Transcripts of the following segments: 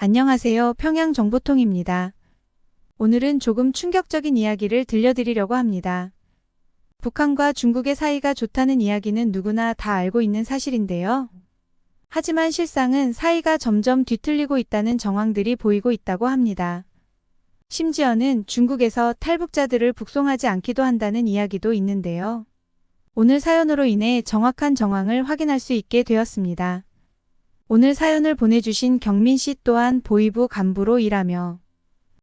안녕하세요. 평양정보통입니다. 오늘은 조금 충격적인 이야기를 들려드리려고 합니다. 북한과 중국의 사이가 좋다는 이야기는 누구나 다 알고 있는 사실인데요. 하지만 실상은 사이가 점점 뒤틀리고 있다는 정황들이 보이고 있다고 합니다. 심지어는 중국에서 탈북자들을 북송하지 않기도 한다는 이야기도 있는데요. 오늘 사연으로 인해 정확한 정황을 확인할 수 있게 되었습니다. 오늘 사연을 보내주신 경민 씨 또한 보위부 간부로 일하며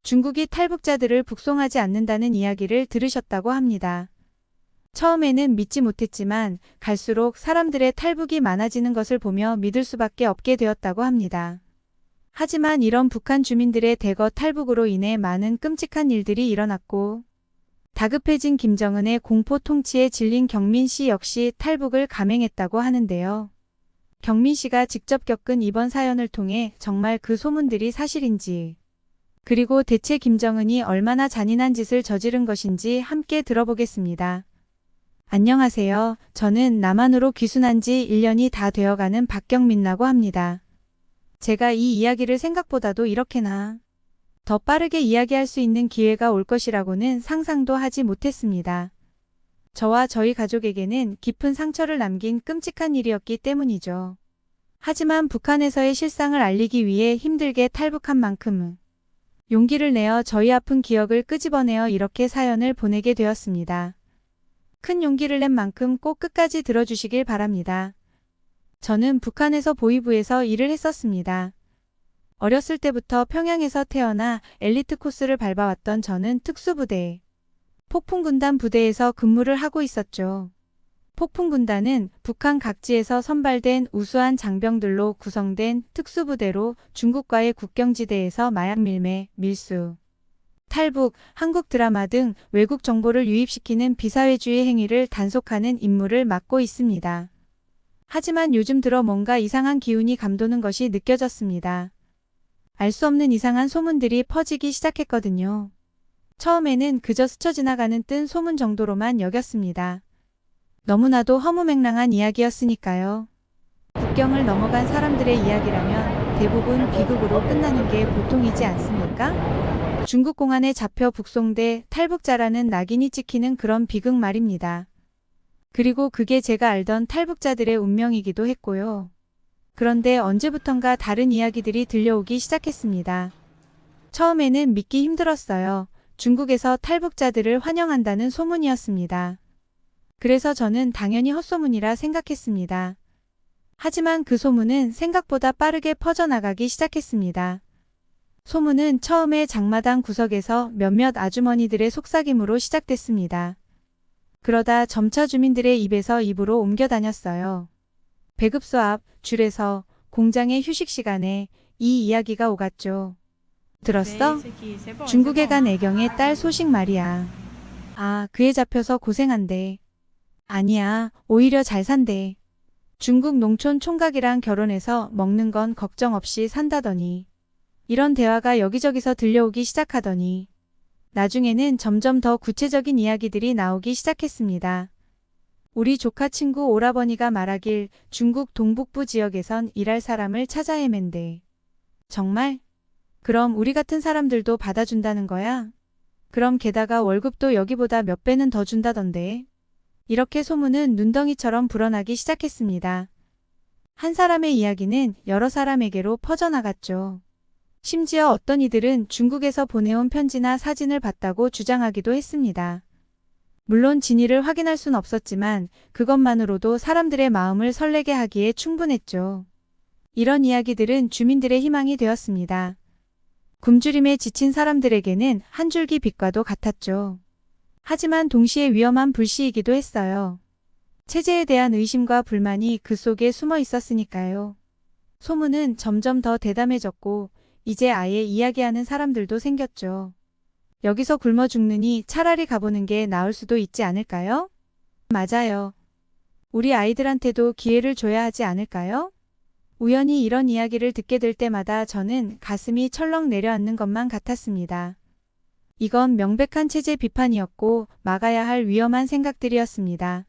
중국이 탈북자들을 북송하지 않는다는 이야기를 들으셨다고 합니다. 처음에는 믿지 못했지만 갈수록 사람들의 탈북이 많아지는 것을 보며 믿을 수밖에 없게 되었다고 합니다. 하지만 이런 북한 주민들의 대거 탈북으로 인해 많은 끔찍한 일들이 일어났고 다급해진 김정은의 공포 통치에 질린 경민 씨 역시 탈북을 감행했다고 하는데요. 경민 씨가 직접 겪은 이번 사연을 통해 정말 그 소문들이 사실인지, 그리고 대체 김정은이 얼마나 잔인한 짓을 저지른 것인지 함께 들어보겠습니다. 안녕하세요. 저는 남한으로 귀순한 지 1년이 다 되어가는 박경민이라고 합니다. 제가 이 이야기를 생각보다도 이렇게나 더 빠르게 이야기할 수 있는 기회가 올 것이라고는 상상도 하지 못했습니다. 저와 저희 가족에게는 깊은 상처를 남긴 끔찍한 일이었기 때문이죠. 하지만 북한에서의 실상을 알리기 위해 힘들게 탈북한 만큼 용기를 내어 저희 아픈 기억을 끄집어내어 이렇게 사연을 보내게 되었습니다. 큰 용기를 낸 만큼 꼭 끝까지 들어주시길 바랍니다. 저는 북한에서 보위부에서 일을 했었습니다. 어렸을 때부터 평양에서 태어나 엘리트 코스를 밟아왔던 저는 특수부대, 폭풍군단 부대에서 근무를 하고 있었죠. 폭풍군단은 북한 각지에서 선발된 우수한 장병들로 구성된 특수부대로 중국과의 국경지대에서 마약 밀매, 밀수, 탈북, 한국 드라마 등 외국 정보를 유입시키는 비사회주의 행위를 단속하는 임무를 맡고 있습니다. 하지만 요즘 들어 뭔가 이상한 기운이 감도는 것이 느껴졌습니다. 알 수 없는 이상한 소문들이 퍼지기 시작했거든요. 처음에는 그저 스쳐 지나가는 뜬 소문 정도로만 여겼습니다. 너무나도 허무맹랑한 이야기였으니까요. 국경을 넘어간 사람들의 이야기라면 대부분 비극으로 끝나는 게 보통이지 않습니까? 중국 공안에 잡혀 북송돼 탈북자라는 낙인이 찍히는 그런 비극 말입니다. 그리고 그게 제가 알던 탈북자들의 운명이기도 했고요. 그런데 언제부턴가 다른 이야기들이 들려오기 시작했습니다. 처음에는 믿기 힘들었어요. 중국에서 탈북자들을 환영한다는 소문이었습니다. 그래서 저는 당연히 헛소문이라 생각했습니다. 하지만 그 소문은 생각보다 빠르게 퍼져나가기 시작했습니다. 소문은 처음에 장마당 구석에서 몇몇 아주머니들의 속삭임으로 시작됐습니다. 그러다 점차 주민들의 입에서 입으로 옮겨 다녔어요. 배급소 앞 줄에서 공장의 휴식 시간에 이 이야기가 오갔죠. 들었어? 중국에 간 애경의 딸 소식 말이야. 아, 그애 잡혀서 고생한대. 아니야, 오히려 잘 산대. 중국 농촌 총각이랑 결혼해서 먹는 건 걱정 없이 산다더니. 이런 대화가 여기저기서 들려오기 시작하더니 나중에는 점점 더 구체적인 이야기들이 나오기 시작했습니다. 우리 조카 친구 오라버니가 말하길 중국 동북부 지역에선 일할 사람을 찾아 헤맨대. 정말? 그럼 우리 같은 사람들도 받아준다는 거야? 그럼 게다가 월급도 여기보다 몇 배는 더 준다던데. 이렇게 소문은 눈덩이처럼 불어나기 시작했습니다. 한 사람의 이야기는 여러 사람에게로 퍼져나갔죠. 심지어 어떤 이들은 중국에서 보내온 편지나 사진을 봤다고 주장하기도 했습니다. 물론 진위를 확인할 순 없었지만 그것만으로도 사람들의 마음을 설레게 하기에 충분했죠. 이런 이야기들은 주민들의 희망이 되었습니다. 굶주림에 지친 사람들에게는 한 줄기 빛과도 같았죠. 하지만 동시에 위험한 불씨이기도 했어요. 체제에 대한 의심과 불만이 그 속에 숨어 있었으니까요. 소문은 점점 더 대담해졌고 이제 아예 이야기하는 사람들도 생겼죠. 여기서 굶어 죽느니 차라리 가보는 게 나을 수도 있지 않을까요? 맞아요. 우리 아이들한테도 기회를 줘야 하지 않을까요? 우연히 이런 이야기를 듣게 될 때마다 저는 가슴이 철렁 내려앉는 것만 같았습니다. 이건 명백한 체제 비판이었고 막아야 할 위험한 생각들이었습니다.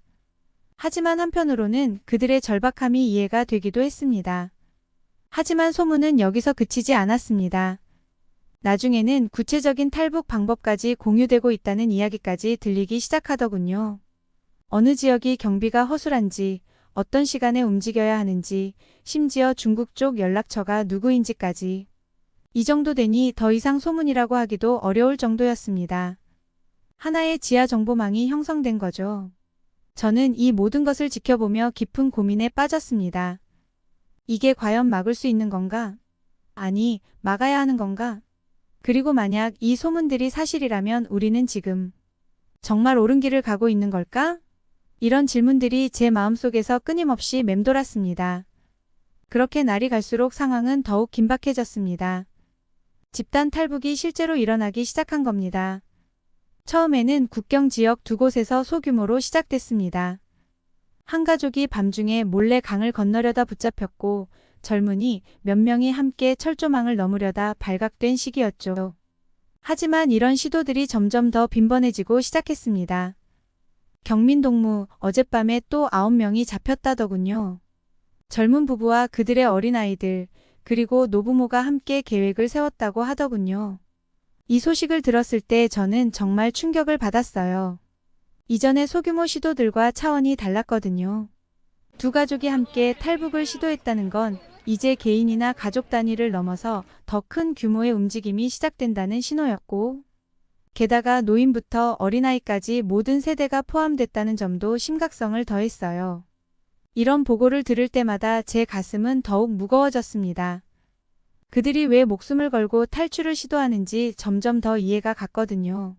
하지만 한편으로는 그들의 절박함이 이해가 되기도 했습니다. 하지만 소문은 여기서 그치지 않았습니다. 나중에는 구체적인 탈북 방법까지 공유되고 있다는 이야기까지 들리기 시작하더군요. 어느 지역이 경비가 허술한지, 어떤 시간에 움직여야 하는지, 심지어 중국 쪽 연락처가 누구인지까지. 이 정도 되니 더 이상 소문이라고 하기도 어려울 정도였습니다. 하나의 지하 정보망이 형성된 거죠. 저는 이 모든 것을 지켜보며 깊은 고민에 빠졌습니다. 이게 과연 막을 수 있는 건가? 아니, 막아야 하는 건가? 그리고 만약 이 소문들이 사실이라면 우리는 지금 정말 옳은 길을 가고 있는 걸까? 이런 질문들이 제 마음속에서 끊임없이 맴돌았습니다. 그렇게 날이 갈수록 상황은 더욱 긴박해졌습니다. 집단 탈북이 실제로 일어나기 시작한 겁니다. 처음에는 국경 지역 두 곳에서 소규모로 시작됐습니다. 한 가족이 밤중에 몰래 강을 건너려다 붙잡혔고 젊은이 몇 명이 함께 철조망을 넘으려다 발각된 시기였죠. 하지만 이런 시도들이 점점 더 빈번해지고 시작했습니다. 경민동무 어젯밤에 또 9명이 잡혔다더군요. 젊은 부부와 그들의 어린아이들 그리고 노부모가 함께 계획을 세웠다고 하더군요. 이 소식을 들었을 때 저는 정말 충격을 받았어요. 이전의 소규모 시도들과 차원이 달랐거든요. 두 가족이 함께 탈북을 시도했다는 건 이제 개인이나 가족 단위를 넘어서 더 큰 규모의 움직임이 시작된다는 신호였고, 게다가 노인부터 어린아이까지 모든 세대가 포함됐다는 점도 심각성을 더했어요. 이런 보고를 들을 때마다 제 가슴은 더욱 무거워졌습니다. 그들이 왜 목숨을 걸고 탈출을 시도하는지 점점 더 이해가 갔거든요.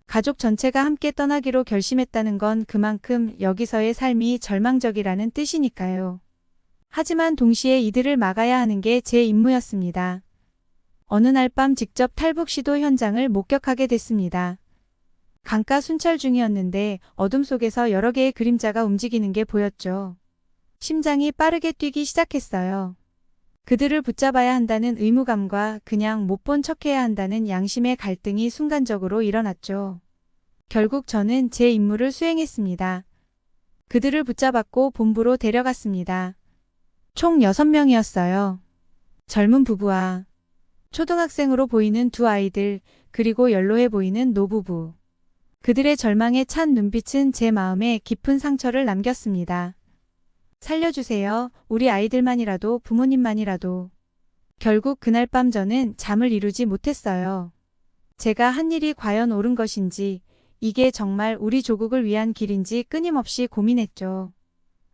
가족 전체가 함께 떠나기로 결심했다는 건 그만큼 여기서의 삶이 절망적이라는 뜻이니까요. 하지만 동시에 이들을 막아야 하는 게 제 임무였습니다. 어느 날 밤 직접 탈북 시도 현장을 목격하게 됐습니다. 강가 순찰 중이었는데 어둠 속에서 여러 개의 그림자가 움직이는 게 보였죠. 심장이 빠르게 뛰기 시작했어요. 그들을 붙잡아야 한다는 의무감과 그냥 못 본 척해야 한다는 양심의 갈등이 순간적으로 일어났죠. 결국 저는 제 임무를 수행했습니다. 그들을 붙잡았고 본부로 데려갔습니다. 총 6명이었어요. 젊은 부부와 초등학생으로 보이는 두 아이들, 그리고 연로해 보이는 노부부. 그들의 절망에 찬 눈빛은 제 마음에 깊은 상처를 남겼습니다. 살려주세요. 우리 아이들만이라도 부모님만이라도. 결국 그날 밤 저는 잠을 이루지 못했어요. 제가 한 일이 과연 옳은 것인지, 이게 정말 우리 조국을 위한 길인지 끊임없이 고민했죠.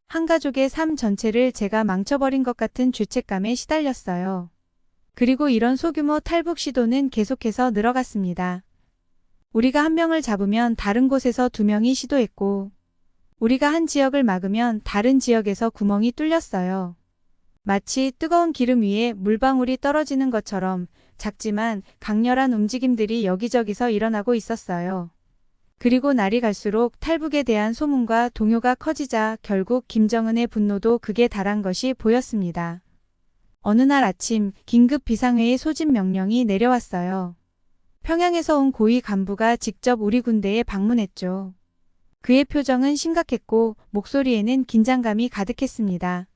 한 가족의 삶 전체를 제가 망쳐버린 것 같은 죄책감에 시달렸어요. 그리고 이런 소규모 탈북 시도는 계속해서 늘어갔습니다. 우리가 한 명을 잡으면 다른 곳에서 2명이 시도했고, 우리가 한 지역을 막으면 다른 지역에서 구멍이 뚫렸어요. 마치 뜨거운 기름 위에 물방울이 떨어지는 것처럼 작지만 강렬한 움직임들이 여기저기서 일어나고 있었어요. 그리고 날이 갈수록 탈북에 대한 소문과 동요가 커지자 결국 김정은의 분노도 극에 달한 것이 보였습니다. 어느 날 아침 긴급 비상회의 소집 명령이 내려왔어요. 평양에서 온 고위 간부가 직접 우리 군대에 방문했죠. 그의 표정은 심각했고 목소리에는 긴장감이 가득했습니다.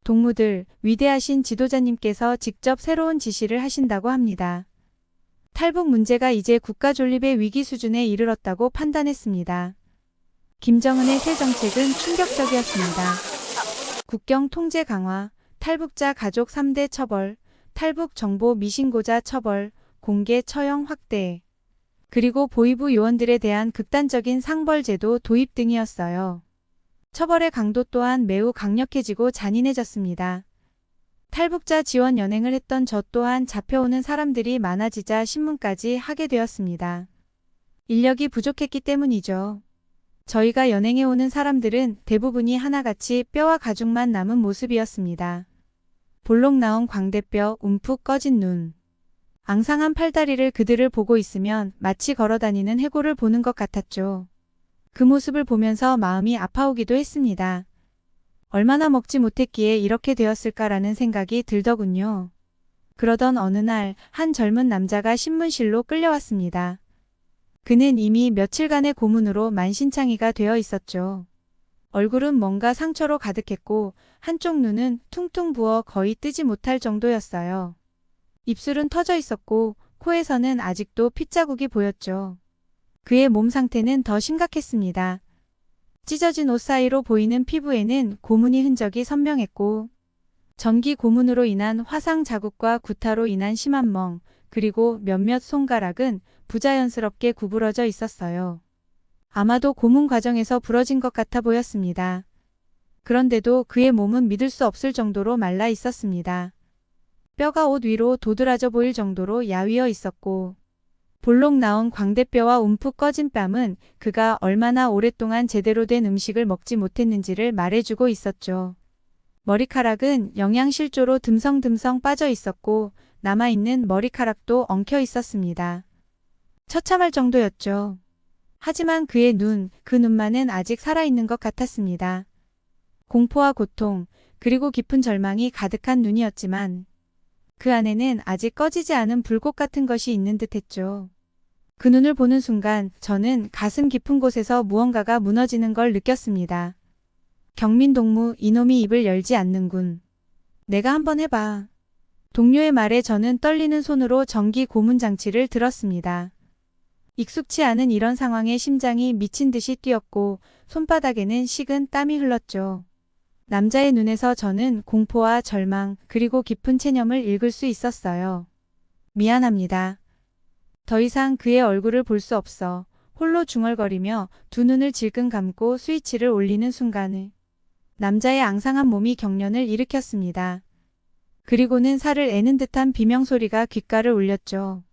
동무들, 위대하신 지도자님께서 직접 새로운 지시를 하신다고 합니다. 탈북 문제가 이제 국가 존립의 위기 수준에 이르렀다고 판단했습니다. 김정은의 새 정책은 충격적이었습니다. 국경 통제 강화, 탈북자 가족 3대 처벌, 탈북 정보 미신고자 처벌, 공개 처형 확대, 그리고 보위부 요원들에 대한 극단적인 상벌 제도 도입 등이었어요. 처벌의 강도 또한 매우 강력해지고 잔인해졌습니다. 탈북자 지원 연행을 했던 저 또한 잡혀오는 사람들이 많아지자 신문까지 하게 되었습니다. 인력이 부족했기 때문이죠. 저희가 연행해오는 사람들은 대부분이 하나같이 뼈와 가죽만 남은 모습이었습니다. 볼록 나온 광대뼈, 움푹 꺼진 눈. 앙상한 팔다리를 그들을 보고 있으면 마치 걸어다니는 해골을 보는 것 같았죠. 그 모습을 보면서 마음이 아파오기도 했습니다. 얼마나 먹지 못했기에 이렇게 되었을까라는 생각이 들더군요. 그러던 어느 날 한 젊은 남자가 신문실로 끌려왔습니다. 그는 이미 며칠간의 고문으로 만신창이가 되어 있었죠. 얼굴은 뭔가 상처로 가득했고 한쪽 눈은 퉁퉁 부어 거의 뜨지 못할 정도였어요. 입술은 터져 있었고 코에서는 아직도 핏자국이 보였죠. 그의 몸 상태는 더 심각했습니다. 찢어진 옷 사이로 보이는 피부에는 고문의 흔적이 선명했고 전기 고문으로 인한 화상 자국과 구타로 인한 심한 멍, 그리고 몇몇 손가락은 부자연스럽게 구부러져 있었어요. 아마도 고문 과정에서 부러진 것 같아 보였습니다. 그런데도 그의 몸은 믿을 수 없을 정도로 말라 있었습니다. 뼈가 옷 위로 도드라져 보일 정도로 야위어 있었고 볼록 나온 광대뼈와 움푹 꺼진 뺨은 그가 얼마나 오랫동안 제대로 된 음식을 먹지 못했는지를 말해주고 있었죠. 머리카락은 영양실조로 듬성듬성 빠져 있었고 남아있는 머리카락도 엉켜 있었습니다. 처참할 정도였죠. 하지만 그의 눈, 그 눈만은 아직 살아있는 것 같았습니다. 공포와 고통, 그리고 깊은 절망이 가득한 눈이었지만 그 안에는 아직 꺼지지 않은 불꽃 같은 것이 있는 듯했죠. 그 눈을 보는 순간 저는 가슴 깊은 곳에서 무언가가 무너지는 걸 느꼈습니다. 경민동무, 이놈이 입을 열지 않는군. 내가 한번 해봐. 동료의 말에 저는 떨리는 손으로 전기 고문 장치를 들었습니다. 익숙치 않은 이런 상황에 심장이 미친 듯이 뛰었고 손바닥에는 식은 땀이 흘렀죠. 남자의 눈에서 저는 공포와 절망 그리고 깊은 체념을 읽을 수 있었어요. 미안합니다. 더 이상 그의 얼굴을 볼 수 없어 홀로 중얼거리며 두 눈을 질끈 감고 스위치를 올리는 순간에 남자의 앙상한 몸이 경련을 일으켰습니다. 그리고는 살을 애는 듯한 비명소리가 귓가를 울렸죠.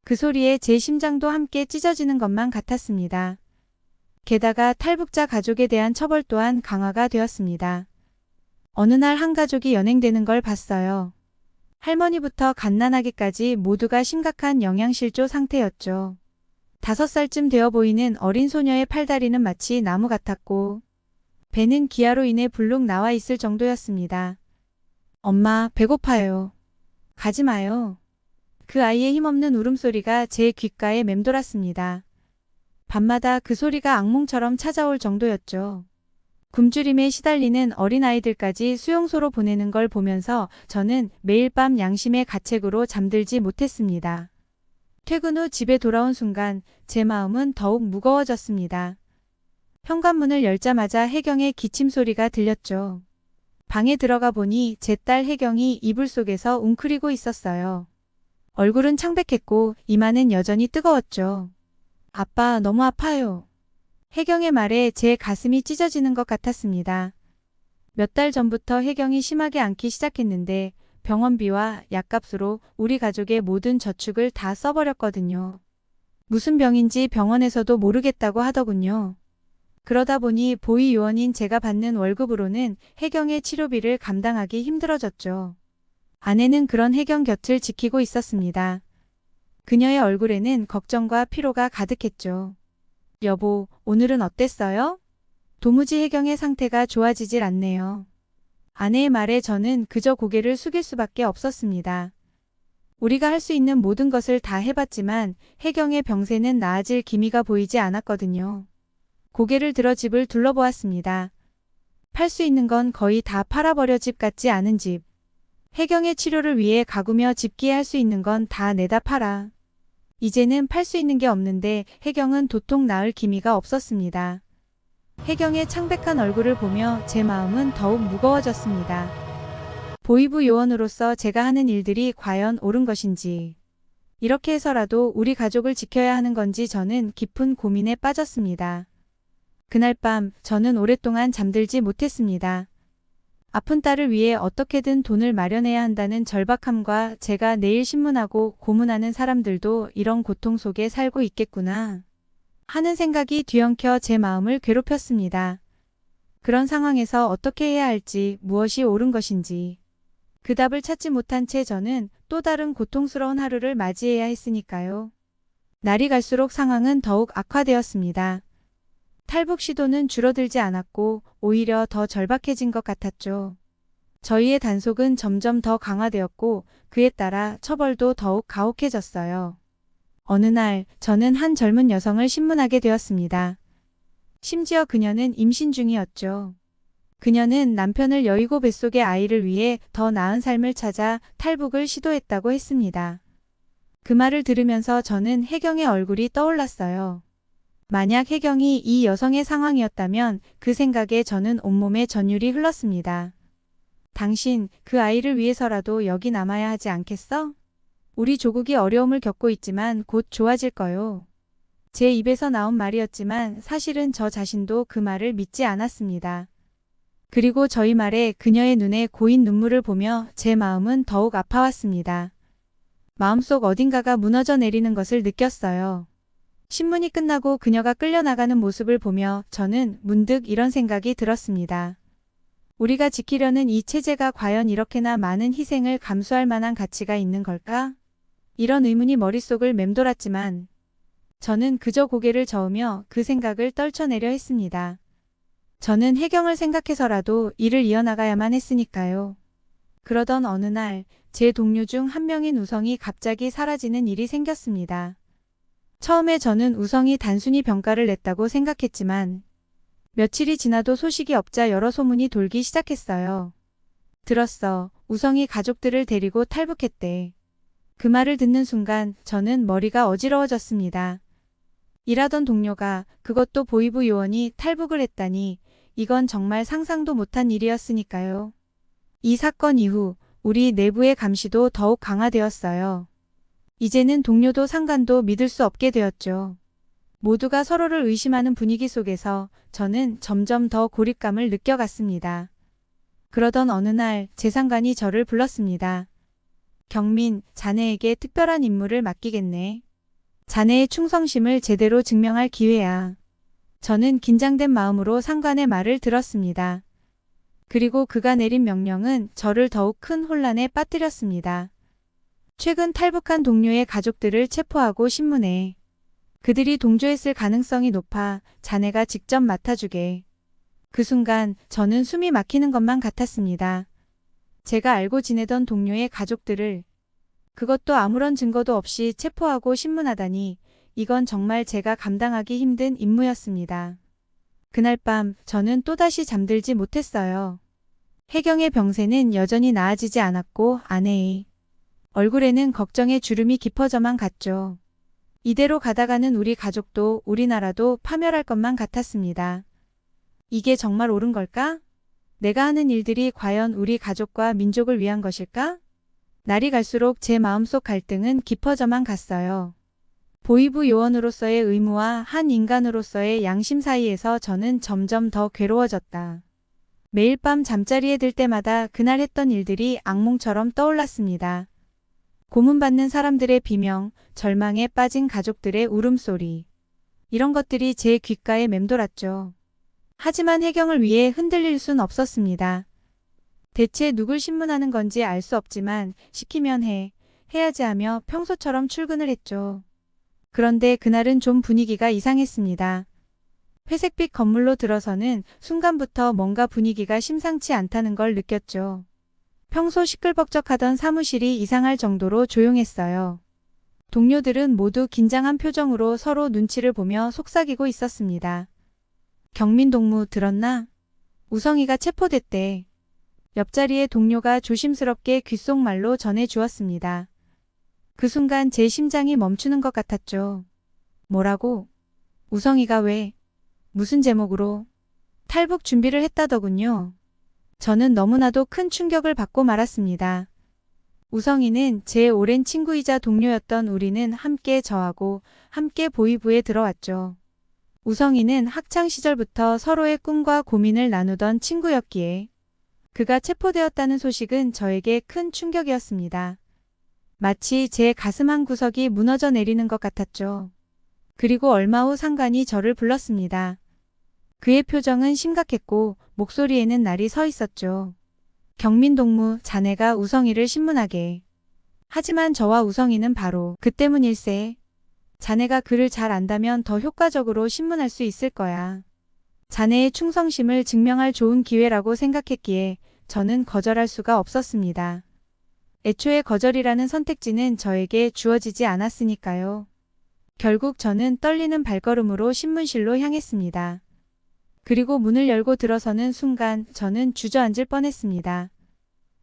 그 소리에 제 심장도 함께 찢어지는 것만 같았습니다. 게다가 탈북자 가족에 대한 처벌 또한 강화가 되었습니다. 어느 날 한 가족이 연행되는 걸 봤어요. 할머니부터 갓난아기까지 모두가 심각한 영양실조 상태였죠. 5살쯤 되어 보이는 어린 소녀의 팔다리는 마치 나무 같았고 배는 기아로 인해 불룩 나와 있을 정도였습니다. 엄마, 배고파요. 가지 마요. 그 아이의 힘없는 울음소리가 제 귓가에 맴돌았습니다. 밤마다 그 소리가 악몽처럼 찾아올 정도였죠. 굶주림에 시달리는 어린아이들까지 수용소로 보내는 걸 보면서 저는 매일 밤 양심의 가책으로 잠들지 못했습니다. 퇴근 후 집에 돌아온 순간 제 마음은 더욱 무거워졌습니다. 현관문을 열자마자 혜경의 기침 소리가 들렸죠. 방에 들어가 보니 제 딸 혜경이 이불 속에서 웅크리고 있었어요. 얼굴은 창백했고 이마는 여전히 뜨거웠죠. 아빠, 너무 아파요. 혜경의 말에 제 가슴이 찢어지는 것 같았습니다. 몇 달 전부터 혜경이 심하게 앓기 시작했는데 병원비와 약값으로 우리 가족의 모든 저축을 다 써버렸거든요. 무슨 병인지 병원에서도 모르겠다고 하더군요. 그러다 보니 보위 요원인 제가 받는 월급으로는 혜경의 치료비를 감당하기 힘들어졌죠. 아내는 그런 혜경 곁을 지키고 있었습니다. 그녀의 얼굴에는 걱정과 피로가 가득했죠. 여보, 오늘은 어땠어요? 도무지 혜경의 상태가 좋아지질 않네요. 아내의 말에 저는 그저 고개를 숙일 수밖에 없었습니다. 우리가 할 수 있는 모든 것을 다 해봤지만 혜경의 병세는 나아질 기미가 보이지 않았거든요. 고개를 들어 집을 둘러보았습니다. 팔 수 있는 건 거의 다 팔아버려 집 같지 않은 집. 혜경의 치료를 위해 가구며 집기에 할 수 있는 건 다 내다 팔아. 이제는 팔 수 있는 게 없는데 혜경은 도통 나을 기미가 없었습니다. 혜경의 창백한 얼굴을 보며 제 마음은 더욱 무거워졌습니다. 보위부 요원으로서 제가 하는 일들이 과연 옳은 것인지, 이렇게 해서라도 우리 가족을 지켜야 하는 건지 저는 깊은 고민에 빠졌습니다. 그날 밤 저는 오랫동안 잠들지 못했습니다. 아픈 딸을 위해 어떻게든 돈을 마련해야 한다는 절박함과 제가 내일 신문하고 고문하는 사람들도 이런 고통 속에 살고 있겠구나 하는 생각이 뒤엉켜 제 마음을 괴롭혔습니다. 그런 상황에서 어떻게 해야 할지, 무엇이 옳은 것인지 그 답을 찾지 못한 채 저는 또 다른 고통스러운 하루를 맞이해야 했으니까요. 날이 갈수록 상황은 더욱 악화되었습니다. 탈북 시도는 줄어들지 않았고 오히려 더 절박해진 것 같았죠. 저희의 단속은 점점 더 강화되었고 그에 따라 처벌도 더욱 가혹해졌어요. 어느 날 저는 한 젊은 여성을 신문하게 되었습니다. 심지어 그녀는 임신 중이었죠. 그녀는 남편을 여의고 뱃속의 아이를 위해 더 나은 삶을 찾아 탈북을 시도했다고 했습니다. 그 말을 들으면서 저는 혜경의 얼굴이 떠올랐어요. 만약 혜경이 이 여성의 상황이었다면 그 생각에 저는 온몸에 전율이 흘렀습니다. 당신 그 아이를 위해서라도 여기 남아야 하지 않겠어? 우리 조국이 어려움을 겪고 있지만 곧 좋아질 거요. 제 입에서 나온 말이었지만 사실은 저 자신도 그 말을 믿지 않았습니다. 그리고 저희 말에 그녀의 눈에 고인 눈물을 보며 제 마음은 더욱 아파왔습니다. 마음속 어딘가가 무너져 내리는 것을 느꼈어요. 신문이 끝나고 그녀가 끌려나가는 모습을 보며 저는 문득 이런 생각이 들었습니다. 우리가 지키려는 이 체제가 과연 이렇게나 많은 희생을 감수할 만한 가치가 있는 걸까? 이런 의문이 머릿속을 맴돌았지만 저는 그저 고개를 저으며 그 생각을 떨쳐내려 했습니다. 저는 혜경을 생각해서라도 일을 이어나가야만 했으니까요. 그러던 어느 날 제 동료 중 한 명인 우성이 갑자기 사라지는 일이 생겼습니다. 처음에 저는 우성이 단순히 병가를 냈다고 생각했지만 며칠이 지나도 소식이 없자 여러 소문이 돌기 시작했어요. 들었어. 우성이 가족들을 데리고 탈북했대. 그 말을 듣는 순간 저는 머리가 어지러워졌습니다. 일하던 동료가 그것도 보이부 요원이 탈북을 했다니 이건 정말 상상도 못한 일이었으니까요. 이 사건 이후 우리 내부의 감시도 더욱 강화되었어요. 이제는 동료도 상관도 믿을 수 없게 되었죠. 모두가 서로를 의심하는 분위기 속에서 저는 점점 더 고립감을 느껴갔습니다. 그러던 어느 날 제 상관이 저를 불렀습니다. 경민, 자네에게 특별한 임무를 맡기겠네. 자네의 충성심을 제대로 증명할 기회야. 저는 긴장된 마음으로 상관의 말을 들었습니다. 그리고 그가 내린 명령은 저를 더욱 큰 혼란에 빠뜨렸습니다. 최근 탈북한 동료의 가족들을 체포하고 신문해. 그들이 동조했을 가능성이 높아 자네가 직접 맡아주게. 그 순간 저는 숨이 막히는 것만 같았습니다. 제가 알고 지내던 동료의 가족들을 그것도 아무런 증거도 없이 체포하고 신문하다니 이건 정말 제가 감당하기 힘든 임무였습니다. 그날 밤 저는 또다시 잠들지 못했어요. 혜경의 병세는 여전히 나아지지 않았고 아내의 얼굴에는 걱정의 주름이 깊어져만 갔죠. 이대로 가다가는 우리 가족도 우리나라도 파멸할 것만 같았습니다. 이게 정말 옳은 걸까? 내가 하는 일들이 과연 우리 가족과 민족을 위한 것일까? 날이 갈수록 제 마음속 갈등은 깊어져만 갔어요. 보위부 요원으로서의 의무와 한 인간으로서의 양심 사이에서 저는 점점 더 괴로워졌다. 매일 밤 잠자리에 들 때마다 그날 했던 일들이 악몽처럼 떠올랐습니다. 고문받는 사람들의 비명, 절망에 빠진 가족들의 울음소리. 이런 것들이 제 귓가에 맴돌았죠. 하지만 혜경을 위해 흔들릴 순 없었습니다. 대체 누굴 신문하는 건지 알 수 없지만 시키면 해야지 하며 평소처럼 출근을 했죠. 그런데 그날은 좀 분위기가 이상했습니다. 회색빛 건물로 들어서는 순간부터 뭔가 분위기가 심상치 않다는 걸 느꼈죠. 평소 시끌벅적하던 사무실이 이상할 정도로 조용했어요. 동료들은 모두 긴장한 표정으로 서로 눈치를 보며 속삭이고 있었습니다. 경민 동무 들었나? 우성이가 체포됐대. 옆자리의 동료가 조심스럽게 귓속말로 전해주었습니다. 그 순간 제 심장이 멈추는 것 같았죠. 뭐라고? 우성이가 왜? 무슨 제목으로? 탈북 준비를 했다더군요. 저는 너무나도 큰 충격을 받고 말았습니다. 우성이는 제 오랜 친구이자 동료였던 우리는 함께 저하고 함께 보위부에 들어왔죠. 우성이는 학창시절부터 서로의 꿈과 고민을 나누던 친구였기에 그가 체포되었다는 소식은 저에게 큰 충격이었습니다. 마치 제 가슴 한 구석이 무너져 내리는 것 같았죠. 그리고 얼마 후 상관이 저를 불렀습니다. 그의 표정은 심각했고 목소리에는 날이 서 있었죠. 경민 동무, 자네가 우성이를 신문하게. 하지만 저와 우성이는 바로 그 때문일세. 자네가 그를 잘 안다면 더 효과적으로 신문할 수 있을 거야. 자네의 충성심을 증명할 좋은 기회라고 생각했기에 저는 거절할 수가 없었습니다. 애초에 거절이라는 선택지는 저에게 주어지지 않았으니까요. 결국 저는 떨리는 발걸음으로 신문실로 향했습니다. 그리고 문을 열고 들어서는 순간 저는 주저앉을 뻔했습니다.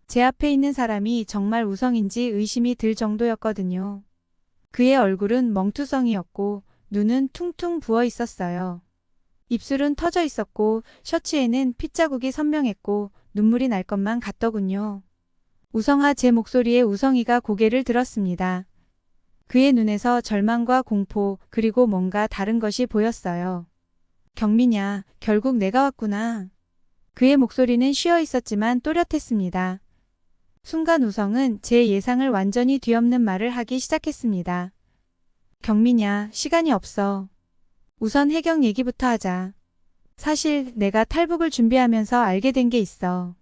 제 앞에 있는 사람이 정말 우성인지 의심이 들 정도였거든요. 그의 얼굴은 멍투성이었고 눈은 퉁퉁 부어 있었어요. 입술은 터져 있었고 셔츠에는 핏자국이 선명했고 눈물이 날 것만 같더군요. 우성아, 제 목소리에 우성이가 고개를 들었습니다. 그의 눈에서 절망과 공포 그리고 뭔가 다른 것이 보였어요. 경미냐, 결국 내가 왔구나. 그의 목소리는 쉬어 있었지만 또렷했습니다. 순간 우성은 제 예상을 완전히 뒤엎는 말을 하기 시작했습니다. 경미냐, 시간이 없어. 우선 해경 얘기부터 하자. 사실 내가 탈북을 준비하면서 알게 된 게 있어.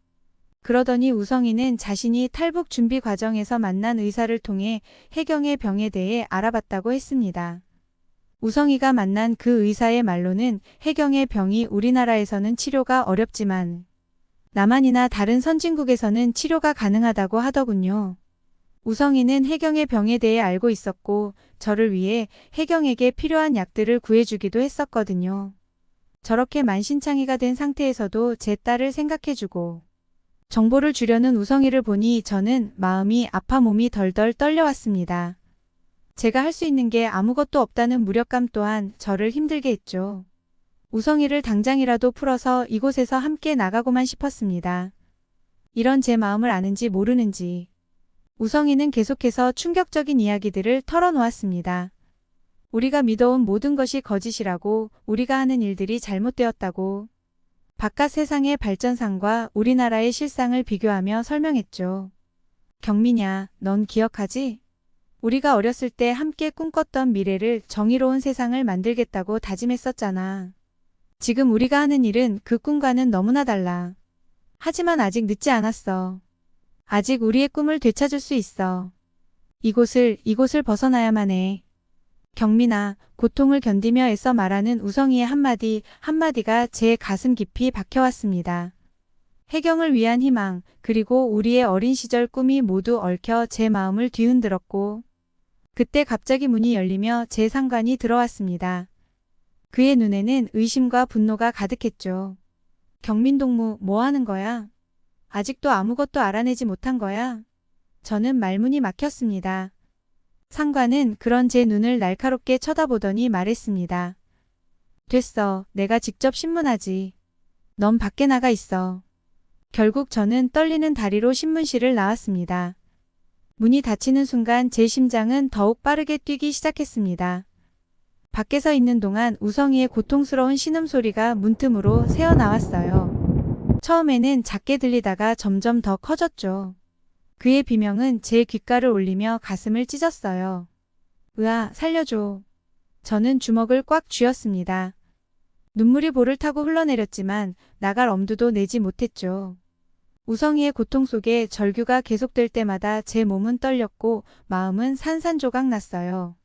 그러더니 우성이는 자신이 탈북 준비 과정에서 만난 의사를 통해 해경의 병에 대해 알아봤다고 했습니다. 우성이가 만난 그 의사의 말로는 해경의 병이 우리나라에서는 치료가 어렵지만 남한이나 다른 선진국에서는 치료가 가능하다고 하더군요. 우성이는 해경의 병에 대해 알고 있었고 저를 위해 해경에게 필요한 약들을 구해주기도 했었거든요. 저렇게 만신창이가 된 상태에서도 제 딸을 생각해주고 정보를 주려는 우성이를 보니 저는 마음이 아파 몸이 덜덜 떨려왔습니다. 제가 할 수 있는 게 아무것도 없다는 무력감 또한 저를 힘들게 했죠. 우성이를 당장이라도 풀어서 이곳에서 함께 나가고만 싶었습니다. 이런 제 마음을 아는지 모르는지 우성이는 계속해서 충격적인 이야기들을 털어놓았습니다. 우리가 믿어온 모든 것이 거짓이라고, 우리가 하는 일들이 잘못되었다고, 바깥 세상의 발전상과 우리나라의 실상을 비교하며 설명했죠. 경미냐, 넌 기억하지? 우리가 어렸을 때 함께 꿈꿨던 미래를 정의로운 세상을 만들겠다고 다짐했었잖아. 지금 우리가 하는 일은 그 꿈과는 너무나 달라. 하지만 아직 늦지 않았어. 아직 우리의 꿈을 되찾을 수 있어. 이곳을 벗어나야만 해. 경민아, 고통을 견디며 애써 말하는 우성이의 한마디 한마디가 제 가슴 깊이 박혀왔습니다. 해경을 위한 희망, 그리고 우리의 어린 시절 꿈이 모두 얽혀 제 마음을 뒤흔들었고, 그때 갑자기 문이 열리며 제 상관이 들어왔습니다. 그의 눈에는 의심과 분노가 가득했죠. 경민동무, 뭐 하는 거야? 아직도 아무것도 알아내지 못한 거야? 저는 말문이 막혔습니다. 상관은 그런 제 눈을 날카롭게 쳐다보더니 말했습니다. 됐어, 내가 직접 신문하지. 넌 밖에 나가 있어. 결국 저는 떨리는 다리로 신문실을 나왔습니다. 문이 닫히는 순간 제 심장은 더욱 빠르게 뛰기 시작했습니다. 밖에 서 있는 동안 우성이의 고통스러운 신음소리가 문틈으로 새어나왔어요. 처음에는 작게 들리다가 점점 더 커졌죠. 그의 비명은 제 귓가를 울리며 가슴을 찢었어요. 으아, 살려줘. 저는 주먹을 꽉 쥐었습니다. 눈물이 볼을 타고 흘러내렸지만 나갈 엄두도 내지 못했죠. 우성이의 고통 속에 절규가 계속될 때마다 제 몸은 떨렸고 마음은 산산조각 났어요.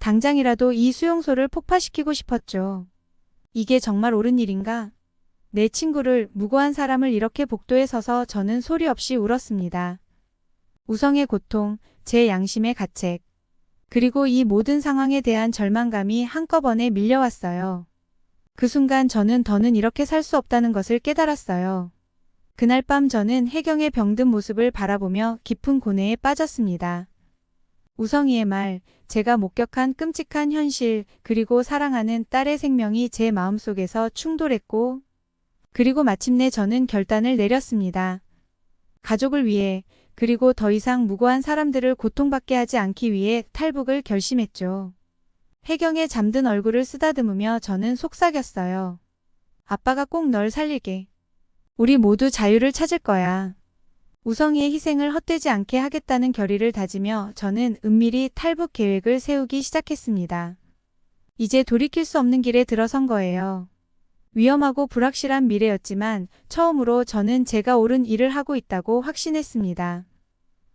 당장이라도 이 수용소를 폭파시키고 싶었죠. 이게 정말 옳은 일인가? 내 친구를, 무고한 사람을 이렇게 복도에 서서 저는 소리 없이 울었습니다. 우성의 고통, 제 양심의 가책, 그리고 이 모든 상황에 대한 절망감이 한꺼번에 밀려왔어요. 그 순간 저는 더는 이렇게 살 수 없다는 것을 깨달았어요. 그날 밤 저는 해경의 병든 모습을 바라보며 깊은 고뇌에 빠졌습니다. 우성이의 말, 제가 목격한 끔찍한 현실, 그리고 사랑하는 딸의 생명이 제 마음속에서 충돌했고, 그리고 마침내 저는 결단을 내렸습니다. 가족을 위해, 그리고 더 이상 무고한 사람들을 고통받게 하지 않기 위해 탈북을 결심했죠. 해경의 잠든 얼굴을 쓰다듬으며 저는 속삭였어요. 아빠가 꼭 널 살릴게. 우리 모두 자유를 찾을 거야. 우성이의 희생을 헛되지 않게 하겠다는 결의를 다지며 저는 은밀히 탈북 계획을 세우기 시작했습니다. 이제 돌이킬 수 없는 길에 들어선 거예요. 위험하고 불확실한 미래였지만 처음으로 저는 제가 옳은 일을 하고 있다고 확신했습니다.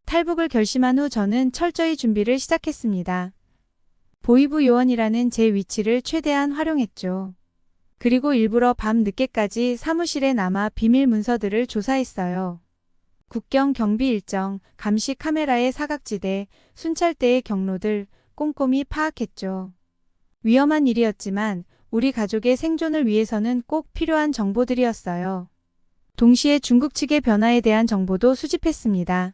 탈북을 결심한 후 저는 철저히 준비를 시작했습니다. 보이부 요원이라는 제 위치를 최대한 활용했죠. 그리고 일부러 밤 늦게까지 사무실에 남아 비밀 문서들을 조사했어요. 국경 경비 일정, 감시 카메라의 사각지대, 순찰대의 경로들 꼼꼼히 파악했죠. 위험한 일이었지만 우리 가족의 생존을 위해서는 꼭 필요한 정보들이었어요. 동시에 중국 측의 변화에 대한 정보도 수집했습니다.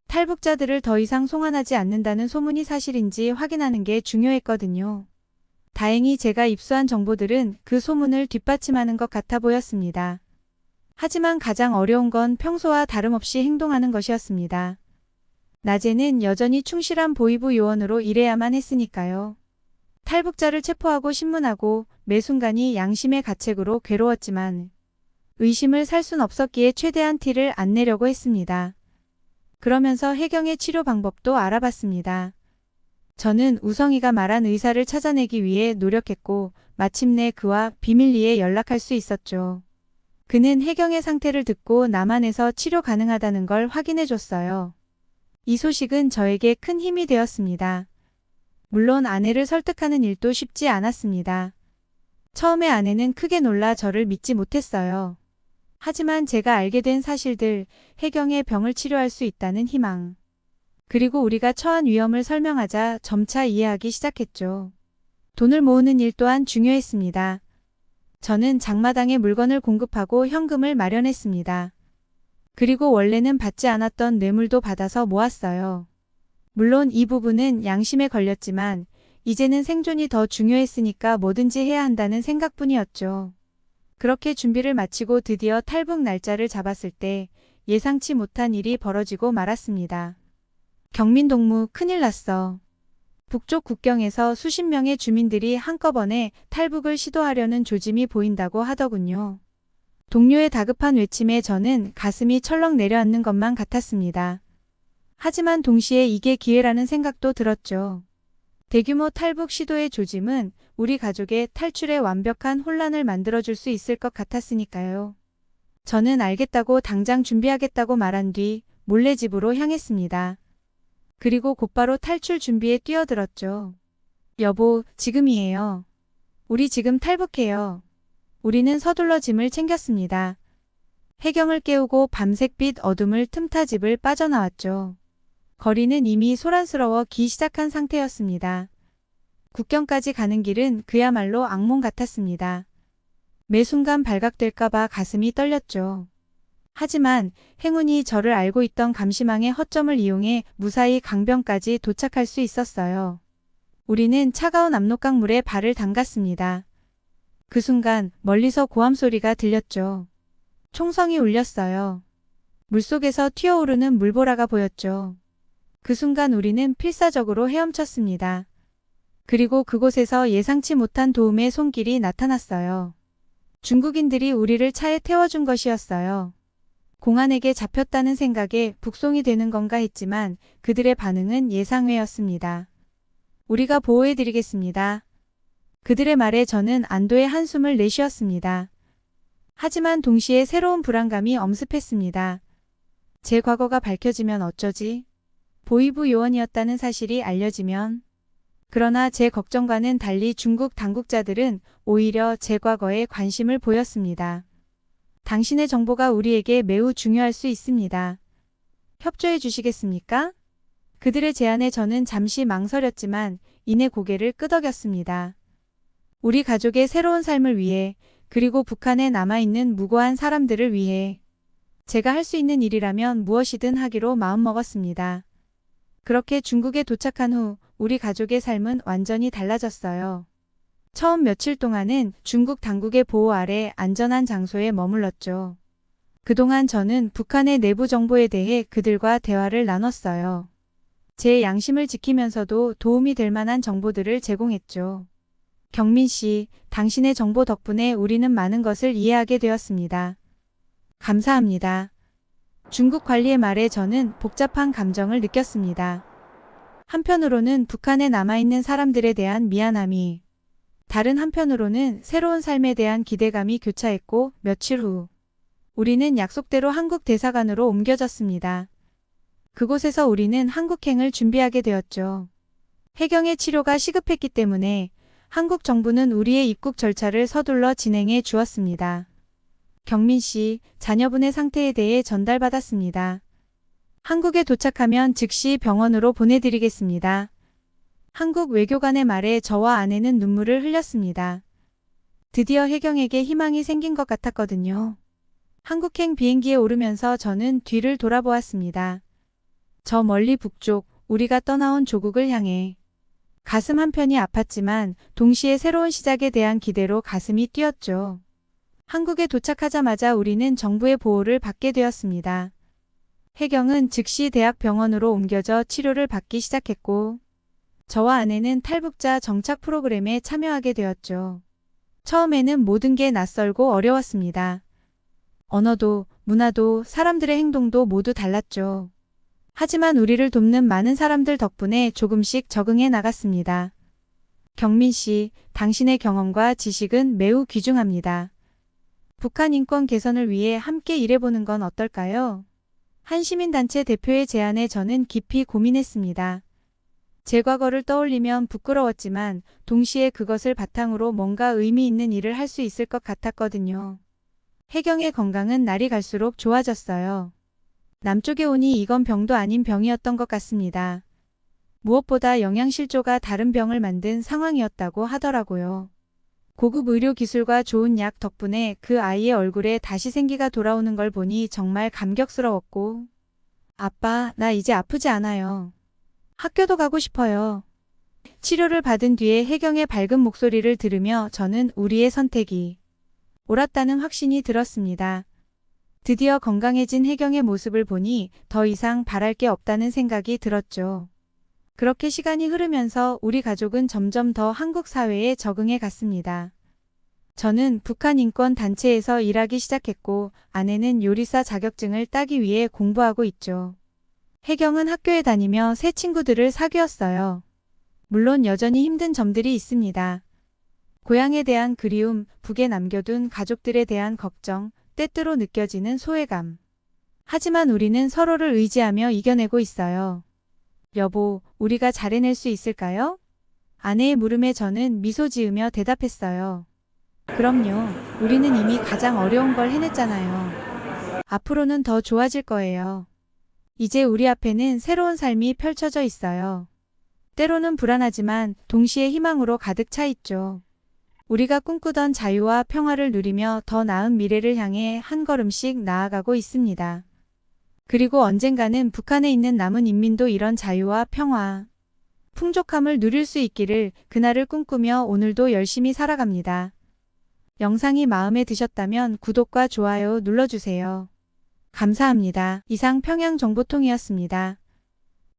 탈북자들을 더 이상 송환하지 않는다는 소문이 사실인지 확인하는 게 중요했거든요. 다행히 제가 입수한 정보들은 그 소문을 뒷받침하는 것 같아 보였습니다. 하지만 가장 어려운 건 평소와 다름없이 행동하는 것이었습니다. 낮에는 여전히 충실한 보위부 요원으로 일해야만 했으니까요. 탈북자를 체포하고 신문하고 매 순간이 양심의 가책으로 괴로웠지만 의심을 살 순 없었기에 최대한 티를 안 내려고 했습니다. 그러면서 혜경의 치료 방법도 알아봤습니다. 저는 우성이가 말한 의사를 찾아내기 위해 노력했고 마침내 그와 비밀리에 연락할 수 있었죠. 그는 혜경의 상태를 듣고 남한에서 치료 가능하다는 걸 확인해줬어요. 이 소식은 저에게 큰 힘이 되었습니다. 물론 아내를 설득하는 일도 쉽지 않았습니다. 처음에 아내는 크게 놀라 저를 믿지 못했어요. 하지만 제가 알게 된 사실들, 혜경의 병을 치료할 수 있다는 희망, 그리고 우리가 처한 위험을 설명하자 점차 이해하기 시작했죠. 돈을 모으는 일 또한 중요했습니다. 저는 장마당에 물건을 공급하고 현금을 마련했습니다. 그리고 원래는 받지 않았던 뇌물도 받아서 모았어요. 물론 이 부분은 양심에 걸렸지만 이제는 생존이 더 중요했으니까 뭐든지 해야 한다는 생각뿐이었죠. 그렇게 준비를 마치고 드디어 탈북 날짜를 잡았을 때 예상치 못한 일이 벌어지고 말았습니다. 경민동무 큰일 났어. 북쪽 국경에서 수십 명의 주민들이 한꺼번에 탈북을 시도하려는 조짐이 보인다고 하더군요. 동료의 다급한 외침에 저는 가슴이 철렁 내려앉는 것만 같았습니다. 하지만 동시에 이게 기회라는 생각도 들었죠. 대규모 탈북 시도의 조짐은 우리 가족의 탈출에 완벽한 혼란을 만들어줄 수 있을 것 같았으니까요. 저는 알겠다고 당장 준비하겠다고 말한 뒤 몰래 집으로 향했습니다. 그리고 곧바로 탈출 준비에 뛰어들었죠. 여보, 지금이에요. 우리 지금 탈북해요. 우리는 서둘러 짐을 챙겼습니다. 혜경을 깨우고 밤색빛 어둠을 틈타 집을 빠져나왔죠. 거리는 이미 소란스러워기 시작한 상태였습니다. 국경까지 가는 길은 그야말로 악몽 같았습니다. 매 순간 발각될까봐 가슴이 떨렸죠. 하지만 행운이 저를 알고 있던 감시망의 허점을 이용해 무사히 강변까지 도착할 수 있었어요. 우리는 차가운 압록강물에 발을 담갔습니다. 그 순간 멀리서 고함 소리가 들렸죠. 총성이 울렸어요. 물속에서 튀어오르는 물보라가 보였죠. 그 순간 우리는 필사적으로 헤엄쳤습니다. 그리고 그곳에서 예상치 못한 도움의 손길이 나타났어요. 중국인들이 우리를 차에 태워준 것이었어요. 공안에게 잡혔다는 생각에 북송이 되는 건가 했지만 그들의 반응은 예상외였습니다. 우리가 보호해드리겠습니다. 그들의 말에 저는 안도의 한숨을 내쉬었습니다. 하지만 동시에 새로운 불안감이 엄습했습니다. 제 과거가 밝혀지면 어쩌지? 보위부 요원이었다는 사실이 알려지면. 그러나 제 걱정과는 달리 중국 당국자들은 오히려 제 과거에 관심을 보였습니다. 당신의 정보가 우리에게 매우 중요할 수 있습니다. 협조해 주시겠습니까? 그들의 제안에 저는 잠시 망설였지만 이내 고개를 끄덕였습니다. 우리 가족의 새로운 삶을 위해, 그리고 북한에 남아있는 무고한 사람들을 위해 제가 할 수 있는 일이라면 무엇이든 하기로 마음먹었습니다. 그렇게 중국에 도착한 후 우리 가족의 삶은 완전히 달라졌어요. 처음 며칠 동안은 중국 당국의 보호 아래 안전한 장소에 머물렀죠. 그동안 저는 북한의 내부 정보에 대해 그들과 대화를 나눴어요. 제 양심을 지키면서도 도움이 될 만한 정보들을 제공했죠. 경민 씨, 당신의 정보 덕분에 우리는 많은 것을 이해하게 되었습니다. 감사합니다. 중국 관리의 말에 저는 복잡한 감정을 느꼈습니다. 한편으로는 북한에 남아있는 사람들에 대한 미안함이, 다른 한편으로는 새로운 삶에 대한 기대감이 교차했고 며칠 후 우리는 약속대로 한국 대사관으로 옮겨졌습니다. 그곳에서 우리는 한국행을 준비하게 되었죠. 혜경의 치료가 시급했기 때문에 한국 정부는 우리의 입국 절차를 서둘러 진행해 주었습니다. 경민 씨, 자녀분의 상태에 대해 전달받았습니다. 한국에 도착하면 즉시 병원으로 보내드리겠습니다. 한국 외교관의 말에 저와 아내는 눈물을 흘렸습니다. 드디어 혜경에게 희망이 생긴 것 같았거든요. 한국행 비행기에 오르면서 저는 뒤를 돌아보았습니다. 저 멀리 북쪽, 우리가 떠나온 조국을 향해. 가슴 한편이 아팠지만 동시에 새로운 시작에 대한 기대로 가슴이 뛰었죠. 한국에 도착하자마자 우리는 정부의 보호를 받게 되었습니다. 혜경은 즉시 대학병원으로 옮겨져 치료를 받기 시작했고, 저와 아내는 탈북자 정착 프로그램에 참여하게 되었죠. 처음에는 모든 게 낯설고 어려웠습니다. 언어도, 문화도, 사람들의 행동도 모두 달랐죠. 하지만 우리를 돕는 많은 사람들 덕분에 조금씩 적응해 나갔습니다. 경민 씨, 당신의 경험과 지식은 매우 귀중합니다. 북한 인권 개선을 위해 함께 일해보는 건 어떨까요? 한 시민단체 대표의 제안에 저는 깊이 고민했습니다. 제 과거를 떠올리면 부끄러웠지만 동시에 그것을 바탕으로 뭔가 의미 있는 일을 할 수 있을 것 같았거든요. 혜경의 건강은 날이 갈수록 좋아졌어요. 남쪽에 오니 이건 병도 아닌 병이었던 것 같습니다. 무엇보다 영양실조가 다른 병을 만든 상황이었다고 하더라고요. 고급 의료 기술과 좋은 약 덕분에 그 아이의 얼굴에 다시 생기가 돌아오는 걸 보니 정말 감격스러웠고, 아빠, 나 이제 아프지 않아요. 학교도 가고 싶어요. 치료를 받은 뒤에 혜경의 밝은 목소리를 들으며 저는 우리의 선택이 옳았다는 확신이 들었습니다. 드디어 건강해진 혜경의 모습을 보니 더 이상 바랄 게 없다는 생각이 들었죠. 그렇게 시간이 흐르면서 우리 가족은 점점 더 한국 사회에 적응해 갔습니다. 저는 북한 인권 단체에서 일하기 시작했고 아내는 요리사 자격증을 따기 위해 공부하고 있죠. 혜경은 학교에 다니며 새 친구들을 사귀었어요. 물론 여전히 힘든 점들이 있습니다. 고향에 대한 그리움, 북에 남겨둔 가족들에 대한 걱정, 때때로 느껴지는 소외감. 하지만 우리는 서로를 의지하며 이겨내고 있어요. 여보, 우리가 잘 해낼 수 있을까요? 아내의 물음에 저는 미소 지으며 대답했어요. 그럼요. 우리는 이미 가장 어려운 걸 해냈잖아요. 앞으로는 더 좋아질 거예요. 이제 우리 앞에는 새로운 삶이 펼쳐져 있어요. 때로는 불안하지만 동시에 희망으로 가득 차 있죠. 우리가 꿈꾸던 자유와 평화를 누리며 더 나은 미래를 향해 한 걸음씩 나아가고 있습니다. 그리고 언젠가는 북한에 있는 남은 인민도 이런 자유와 평화, 풍족함을 누릴 수 있기를 그날을 꿈꾸며 오늘도 열심히 살아갑니다. 영상이 마음에 드셨다면 구독과 좋아요 눌러주세요. 감사합니다. 이상 평양정보통이었습니다.